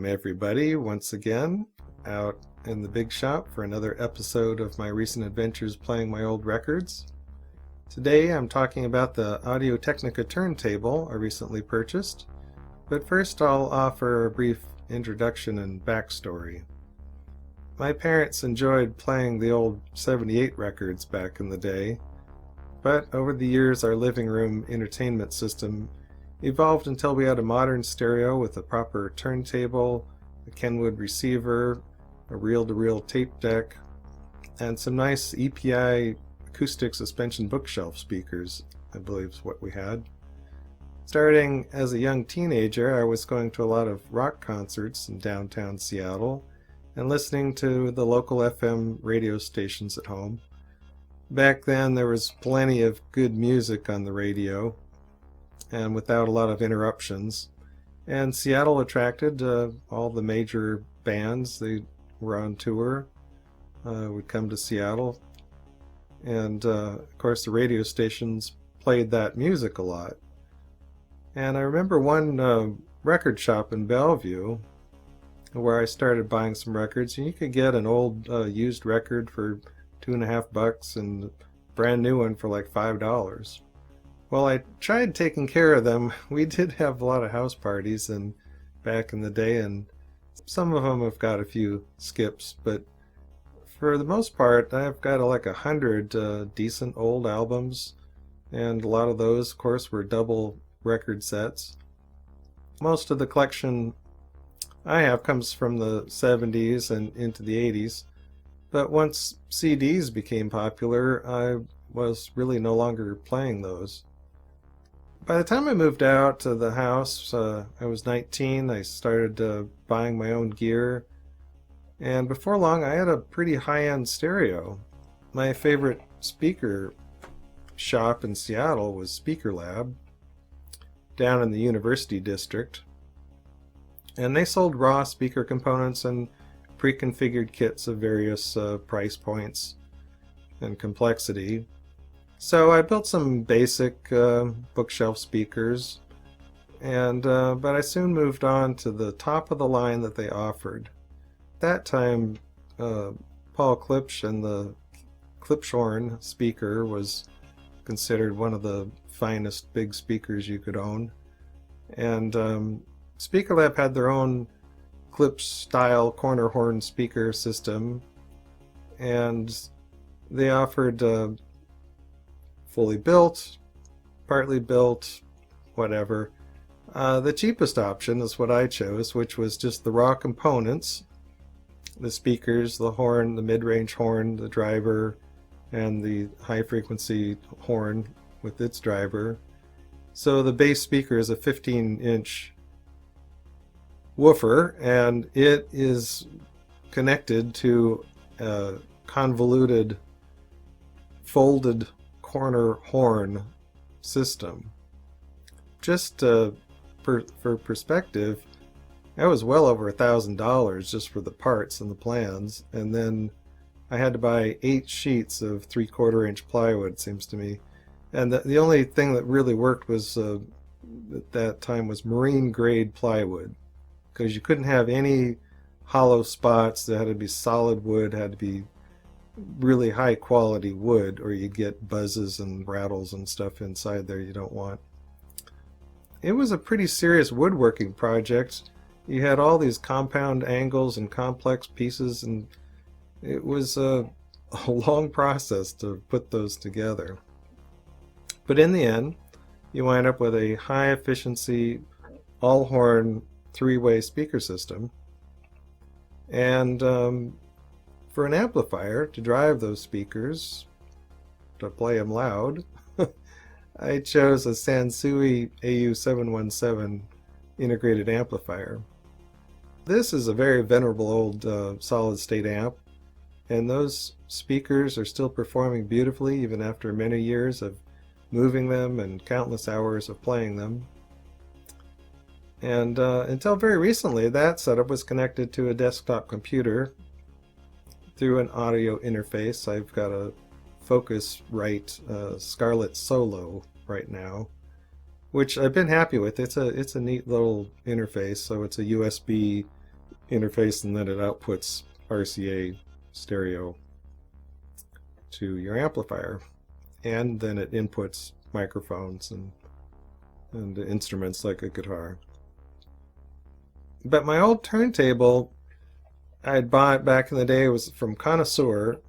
Welcome everybody once again out in the big shop for another episode of my recent adventures playing my old records. Today I'm talking about the Audio-Technica turntable I recently purchased, but first I'll offer a brief introduction and backstory. My parents enjoyed playing the old 78 records back in the day, but over the years our living room entertainment system evolved until we had a modern stereo with a proper turntable, a Kenwood receiver, a reel-to-reel tape deck, and some nice EPI acoustic suspension bookshelf speakers, I believe is what we had. Starting as a young teenager, I was going to a lot of rock concerts in downtown Seattle and listening to the local FM radio stations at home. Back then there was plenty of good music on the radio, and without a lot of interruptions. And Seattle attracted all the major bands. They were on tour, would come to Seattle. And of course the radio stations played that music a lot. And I remember one record shop in Bellevue where I started buying some records. And you could get an old used record for $2.50 and a brand new one for like $5. Well, I tried taking care of them. We did have a lot of house parties and back in the day, and some of them have got a few skips, but for the most part I've got like 100 decent old albums, and a lot of those of course were double record sets. Most of the collection I have comes from the 70s and into the 80s, but once CDs became popular I was really no longer playing those. By the time I moved out to the house, I was 19. I started buying my own gear, and before long I had a pretty high-end stereo. My favorite speaker shop in Seattle was Speaker Lab, down in the University District, and they sold raw speaker components and pre-configured kits of various price points and complexity. So I built some basic bookshelf speakers, and but I soon moved on to the top of the line that they offered. At that time, Paul Klipsch and the Klipschorn speaker was considered one of the finest big speakers you could own. And Speakerlab had their own Klipsch-style corner horn speaker system, and they offered fully built, partly built, whatever. The cheapest option is what I chose, which was just the raw components, the speakers, the horn, the mid-range horn, the driver, and the high-frequency horn with its driver. So the base speaker is a 15-inch woofer, and it is connected to a convoluted folded corner horn system. Just for perspective, that was well over $1,000 just for the parts and the plans, and then I had to buy 8 sheets of 3/4 inch plywood, it seems to me, and the only thing that really worked was at that time was marine grade plywood, because you couldn't have any hollow spots. That had to be solid wood, had to be really high quality wood, or you get buzzes and rattles and stuff inside there you don't want. It was a pretty serious woodworking project. You had all these compound angles and complex pieces, and it was a long process to put those together. But in the end, you wind up with a high efficiency all horn 3-way speaker system, and for an amplifier to drive those speakers, to play them loud, I chose a Sansui AU717 integrated amplifier. This is a very venerable old solid state amp, and those speakers are still performing beautifully even after many years of moving them and countless hours of playing them. And until very recently, that setup was connected to a desktop computer through an audio interface. I've got a Focusrite Scarlett Solo right now, which I've been happy with. It's a neat little interface. So it's a USB interface, and then it outputs RCA stereo to your amplifier, and then it inputs microphones and instruments like a guitar. But my old turntable I had bought back in the day was from Connoisseur,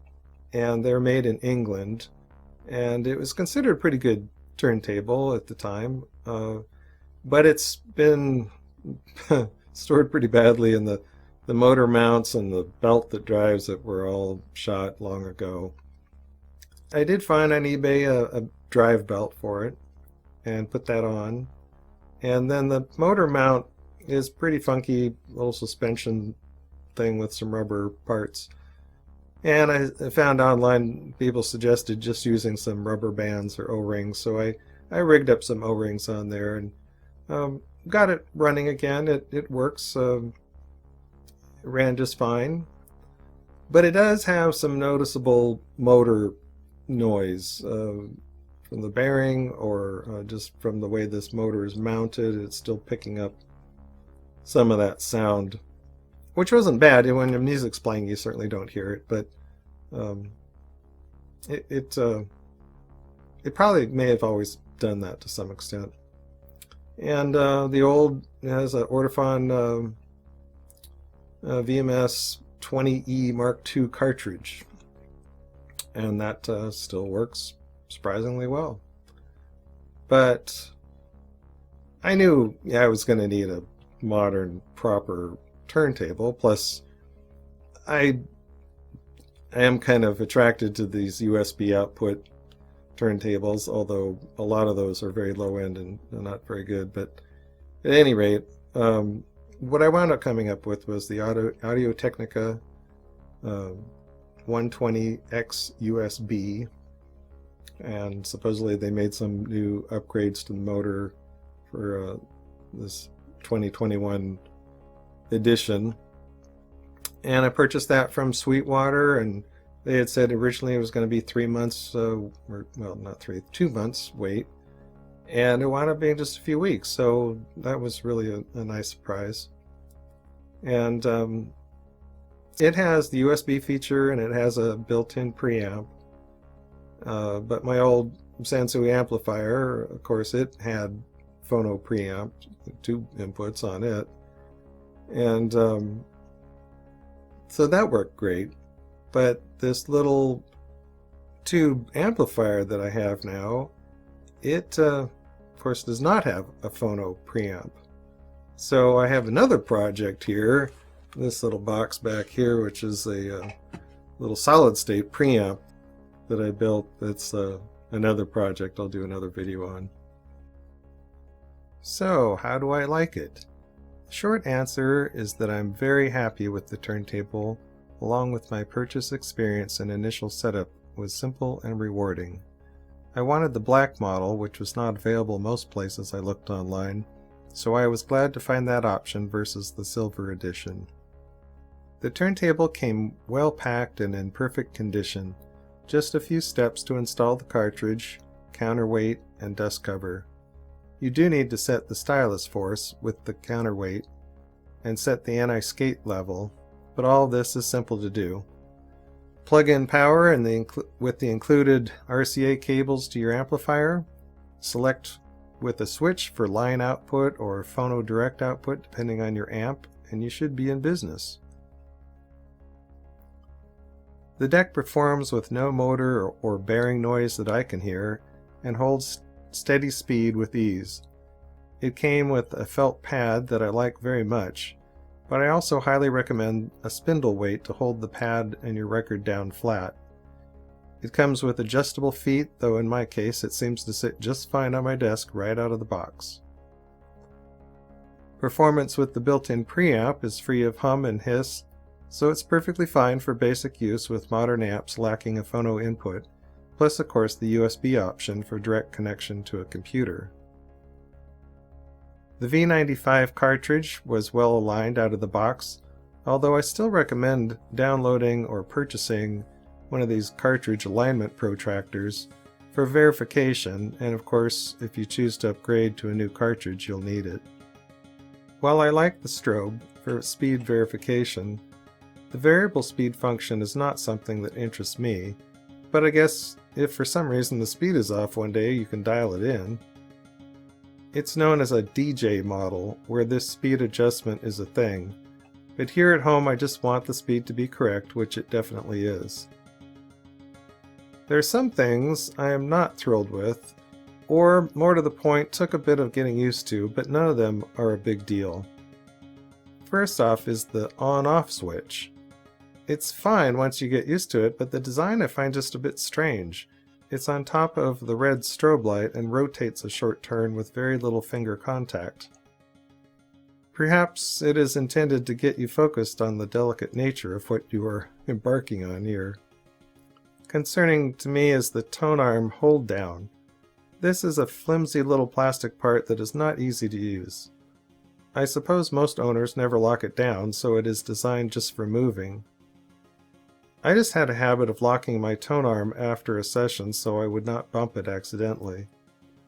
and they're made in England, and it was considered a pretty good turntable at the time, but it's been stored pretty badly, and the motor mounts and the belt that drives it were all shot long ago. I did find on eBay a drive belt for it and put that on, and then the motor mount is pretty funky, little suspension thing with some rubber parts, and I found online people suggested just using some rubber bands or O-rings, so I rigged up some O-rings on there and got it running again. It works. It ran just fine, but it does have some noticeable motor noise from the bearing, or just from the way this motor is mounted. It's still picking up some of that sound, which wasn't bad. When the music's playing, you certainly don't hear it, but it probably may have always done that to some extent. And the old has an Ortofon VMS 20E Mark II cartridge, and that still works surprisingly well. But I knew I was going to need a modern, proper turntable. Plus, I am kind of attracted to these USB output turntables, although a lot of those are very low end and not very good. But at any rate, what I wound up coming up with was the Audio Technica 120X USB, and supposedly they made some new upgrades to the motor for this 2021 edition, and I purchased that from Sweetwater, and they had said originally it was going to be 3 months, or well, not 2 months wait, and it wound up being just a few weeks, so that was really a nice surprise. And it has the USB feature, and it has a built-in preamp, but my old Sansui amplifier, of course, it had phono preamp, 2 inputs on it, and so that worked great. But this little tube amplifier that I have now, it of course does not have a phono preamp. So I have another project here, this little box back here, which is a little solid state preamp that I built. That's another project I'll do another video on. So how do I like it? The short answer is that I'm very happy with the turntable, along with my purchase experience and initial setup was simple and rewarding. I wanted the black model, which was not available most places I looked online, so I was glad to find that option versus the silver edition. The turntable came well packed and in perfect condition, just a few steps to install the cartridge, counterweight, and dust cover. You do need to set the stylus force with the counterweight and set the anti-skate level, but all this is simple to do. Plug in power and with the included RCA cables to your amplifier. Select with a switch for line output or phono direct output depending on your amp, and you should be in business. The deck performs with no motor or bearing noise that I can hear, and holds steady speed with ease. It came with a felt pad that I like very much, but I also highly recommend a spindle weight to hold the pad and your record down flat. It comes with adjustable feet, though in my case it seems to sit just fine on my desk right out of the box. Performance with the built-in preamp is free of hum and hiss, so it's perfectly fine for basic use with modern amps lacking a phono input, plus of course the USB option for direct connection to a computer. The V95 cartridge was well aligned out of the box, although I still recommend downloading or purchasing one of these cartridge alignment protractors for verification, and of course if you choose to upgrade to a new cartridge you'll need it. While I like the strobe, for speed verification. The variable speed function is not something that interests me, but I guess if for some reason the speed is off one day, you can dial it in. It's known as a DJ model, where this speed adjustment is a thing, but here at home I just want the speed to be correct, which it definitely is. There are some things I am not thrilled with, or more to the point, took a bit of getting used to, but none of them are a big deal. First off is the on-off switch. It's fine once you get used to it, but the design I find just a bit strange. It's on top of the red strobe light and rotates a short turn with very little finger contact. Perhaps it is intended to get you focused on the delicate nature of what you are embarking on here. Concerning to me is the tone arm hold down. This is a flimsy little plastic part that is not easy to use. I suppose most owners never lock it down, so it is designed just for moving. I just had a habit of locking my tone arm after a session so I would not bump it accidentally.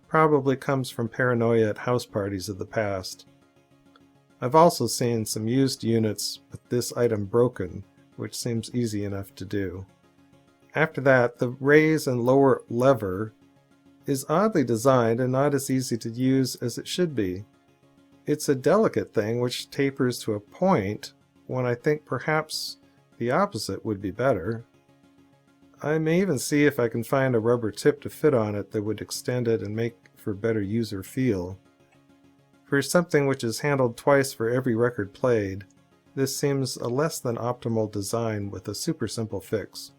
Probably comes from paranoia at house parties of the past. I've also seen some used units with this item broken, which seems easy enough to do. After that, the raise and lower lever is oddly designed and not as easy to use as it should be. It's a delicate thing which tapers to a point when I think perhaps the opposite would be better. I may even see if I can find a rubber tip to fit on it that would extend it and make for better user feel. For something which is handled twice for every record played, this seems a less than optimal design with a super simple fix.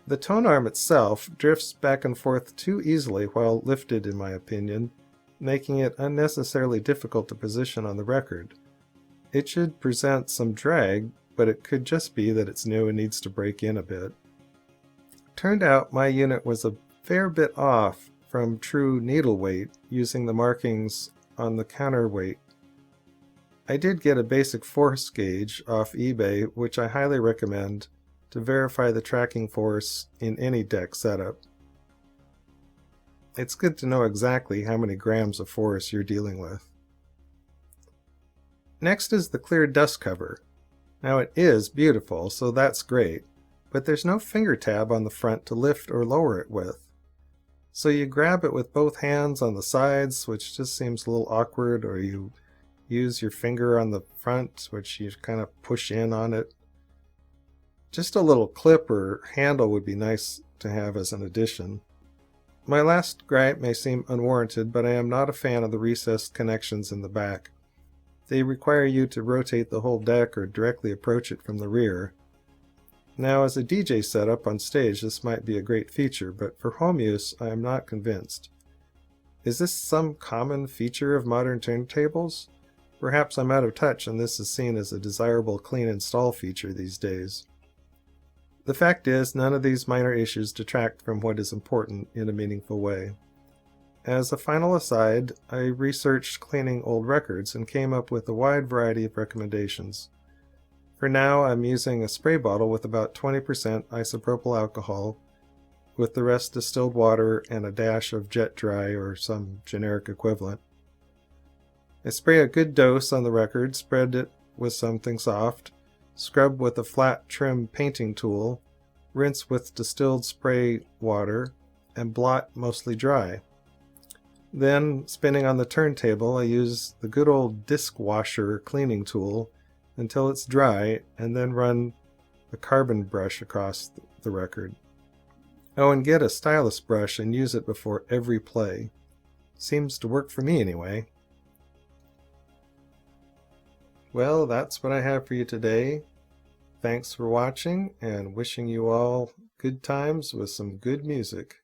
The tone arm itself drifts back and forth too easily while lifted, in my opinion, making it unnecessarily difficult to position on the record. It should present some drag, but it could just be that it's new and needs to break in a bit. Turned out my unit was a fair bit off from true needle weight using the markings on the counterweight. I did get a basic force gauge off eBay, which I highly recommend to verify the tracking force in any deck setup. It's good to know exactly how many grams of force you're dealing with. Next is the clear dust cover. Now it is beautiful, so that's great, but there's no finger tab on the front to lift or lower it with. So you grab it with both hands on the sides, which just seems a little awkward, or you use your finger on the front, which you kind of push in on it. Just a little clip or handle would be nice to have as an addition. My last gripe may seem unwarranted, but I am not a fan of the recessed connections in the back. They require you to rotate the whole deck or directly approach it from the rear. Now, as a DJ setup on stage, this might be a great feature, but for home use, I am not convinced. Is this some common feature of modern turntables? Perhaps I'm out of touch and this is seen as a desirable clean install feature these days. The fact is, none of these minor issues detract from what is important in a meaningful way. As a final aside, I researched cleaning old records and came up with a wide variety of recommendations. For now, I'm using a spray bottle with about 20% isopropyl alcohol, with the rest distilled water and a dash of jet dry or some generic equivalent. I spray a good dose on the record, spread it with something soft, scrub with a flat trim painting tool, rinse with distilled spray water, and blot mostly dry. Then, spinning on the turntable, I use the good old disc washer cleaning tool until it's dry, and then run a carbon brush across the record. Oh, and get a stylus brush and use it before every play. Seems to work for me anyway. Well, that's what I have for you today. Thanks for watching, and wishing you all good times with some good music.